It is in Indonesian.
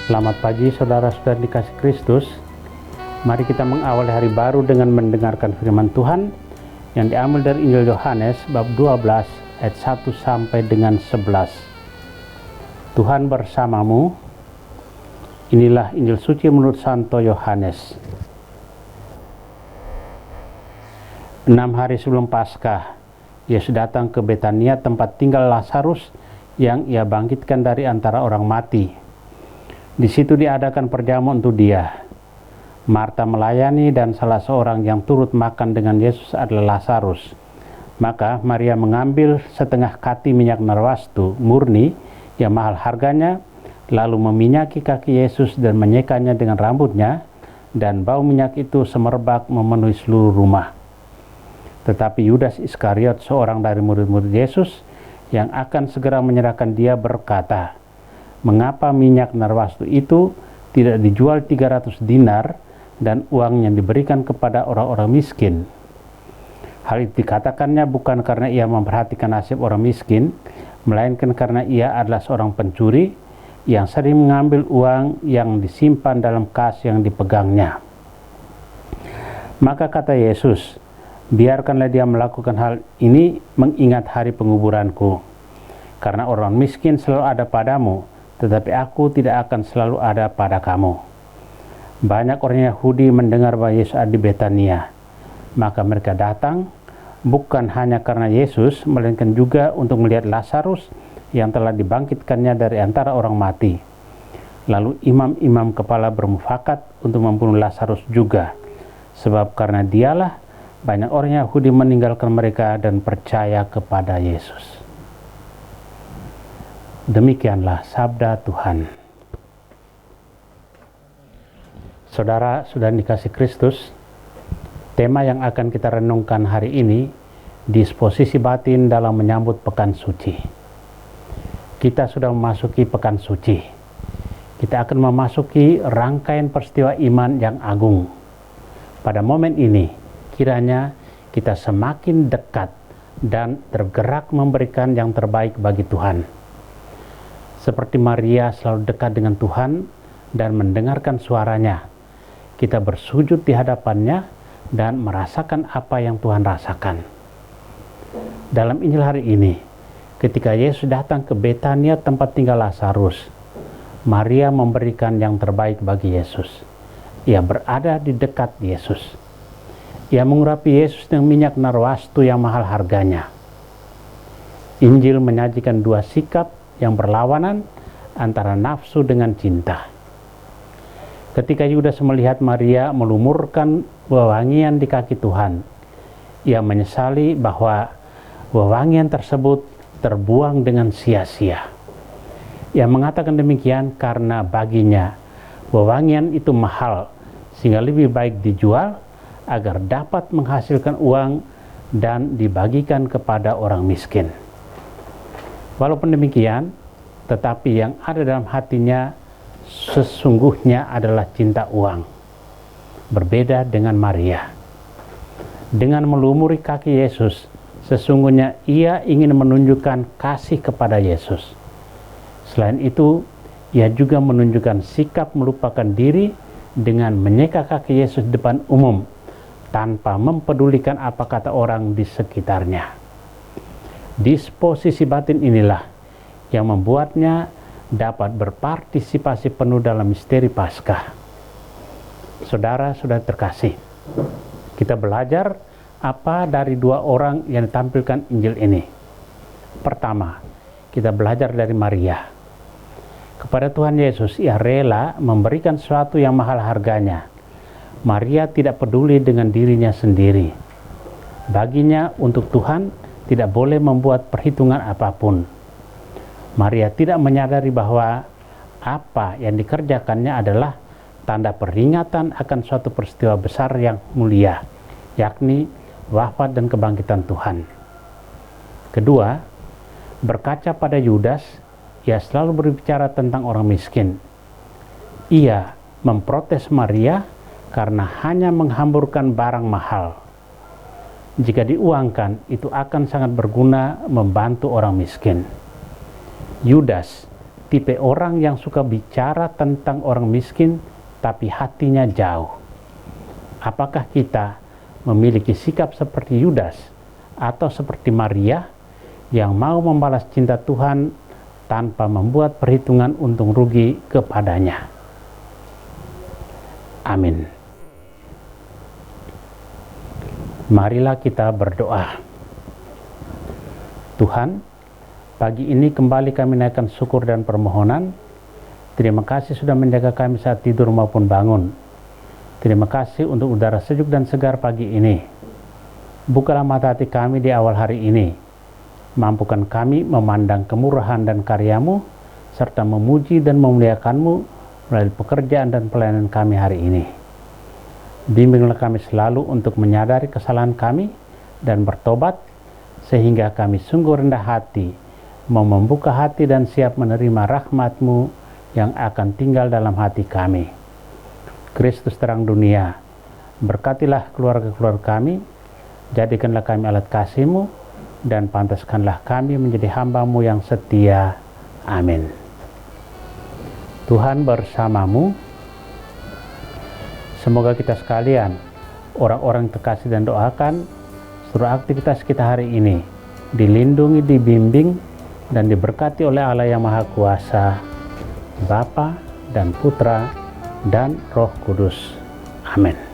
Selamat pagi saudara-saudara dikasih Kristus. Mari kita mengawali hari baru dengan mendengarkan firman Tuhan yang diambil dari Injil Yohanes bab 12 ayat 1 sampai dengan 11. Tuhan bersamamu. Inilah Injil suci menurut Santo Yohanes. 6 hari sebelum Paskah, Yesus datang ke Betania, tempat tinggal Lazarus yang ia bangkitkan dari antara orang mati. Di situ diadakan perjamuan untuk dia. Marta melayani dan salah seorang yang turut makan dengan Yesus adalah Lazarus. Maka Maria mengambil setengah kati minyak narwastu murni yang mahal harganya, lalu meminyaki kaki Yesus dan menyekanya dengan rambutnya, dan bau minyak itu semerbak memenuhi seluruh rumah. Tetapi Yudas Iskariot, seorang dari murid-murid Yesus yang akan segera menyerahkan dia, berkata, "Mengapa minyak narwastu itu tidak dijual 300 dinar dan uangnya diberikan kepada orang-orang miskin?" Hal itu dikatakannya bukan karena ia memperhatikan nasib orang miskin, melainkan karena ia adalah seorang pencuri yang sering mengambil uang yang disimpan dalam kas yang dipegangnya. Maka kata Yesus, "Biarkanlah dia melakukan hal ini mengingat hari penguburanku. Karena orang miskin selalu ada padamu, tetapi aku tidak akan selalu ada pada kamu." Banyak orang Yahudi mendengar bahwa Yesus ada di Betania. Maka mereka datang bukan hanya karena Yesus, melainkan juga untuk melihat Lazarus yang telah dibangkitkannya dari antara orang mati. Lalu imam-imam kepala bermufakat untuk membunuh Lazarus juga, sebab karena dialah banyak orang Yahudi meninggalkan mereka dan percaya kepada Yesus. Demikianlah sabda Tuhan. Saudara-saudara dikasih Kristus, tema yang akan kita renungkan hari ini, disposisi batin dalam menyambut Pekan Suci. Kita sudah memasuki Pekan Suci. Kita akan memasuki rangkaian peristiwa iman yang agung. Pada momen ini, kiranya kita semakin dekat dan tergerak memberikan yang terbaik bagi Tuhan. Seperti Maria selalu dekat dengan Tuhan dan mendengarkan suaranya, kita bersujud di hadapannya dan merasakan apa yang Tuhan rasakan. Dalam Injil hari ini, ketika Yesus datang ke Betania tempat tinggal Lazarus, Maria memberikan yang terbaik bagi Yesus. Ia berada di dekat Yesus. Ia mengurapi Yesus dengan minyak narwastu yang mahal harganya. Injil menyajikan dua sikap yang berlawanan antara nafsu dengan cinta. Ketika Yudas melihat Maria melumurkan wewangian di kaki Tuhan, ia menyesali bahwa wewangian tersebut terbuang dengan sia-sia. Ia mengatakan demikian karena baginya wewangian itu mahal, sehingga lebih baik dijual agar dapat menghasilkan uang dan dibagikan kepada orang miskin. Walaupun demikian, tetapi yang ada dalam hatinya sesungguhnya adalah cinta uang. Berbeda dengan Maria. Dengan melumuri kaki Yesus, sesungguhnya ia ingin menunjukkan kasih kepada Yesus. Selain itu, ia juga menunjukkan sikap melupakan diri dengan menyeka kaki Yesus di depan umum, tanpa mempedulikan apa kata orang di sekitarnya. Disposisi batin inilah yang membuatnya dapat berpartisipasi penuh dalam misteri Paskah. Saudara-saudara terkasih, kita belajar apa dari dua orang yang ditampilkan Injil ini. Pertama, kita belajar dari Maria. Kepada Tuhan Yesus, ia rela memberikan sesuatu yang mahal harganya. Maria tidak peduli dengan dirinya sendiri. Baginya, untuk Tuhan tidak boleh membuat perhitungan apapun. Maria tidak menyadari bahwa apa yang dikerjakannya adalah tanda peringatan akan suatu peristiwa besar yang mulia, yakni wafat dan kebangkitan Tuhan. Kedua, berkaca pada Yudas, ia selalu berbicara tentang orang miskin. Ia memprotes Maria karena hanya menghamburkan barang mahal. Jika diuangkan, itu akan sangat berguna membantu orang miskin. Yudas tipe orang yang suka bicara tentang orang miskin tapi hatinya jauh. Apakah kita memiliki sikap seperti Yudas atau seperti Maria yang mau membalas cinta Tuhan tanpa membuat perhitungan untung rugi kepadanya? Amin. Marilah kita berdoa. Tuhan, pagi ini kembali kami naikkan syukur dan permohonan. Terima kasih sudah menjaga kami saat tidur maupun bangun. Terima kasih untuk udara sejuk dan segar pagi ini. Bukalah mata hati kami di awal hari ini. Mampukan kami memandang kemurahan dan karya-Mu, serta memuji dan memuliakan-Mu melalui pekerjaan dan pelayanan kami hari ini. Bimbinglah kami selalu untuk menyadari kesalahan kami dan bertobat, sehingga kami sungguh rendah hati, mau membuka hati dan siap menerima rahmat-Mu yang akan tinggal dalam hati kami. Kristus terang dunia, berkatilah keluarga-keluarga kami, jadikanlah kami alat kasih-Mu, dan pantaskanlah kami menjadi hamba-Mu yang setia. Amin. Tuhan bersamamu. Semoga kita sekalian, orang-orang terkasih dan doakan, seluruh aktivitas kita hari ini dilindungi, dibimbing, dan diberkati oleh Allah yang Maha Kuasa, Bapa dan Putra dan Roh Kudus. Amin.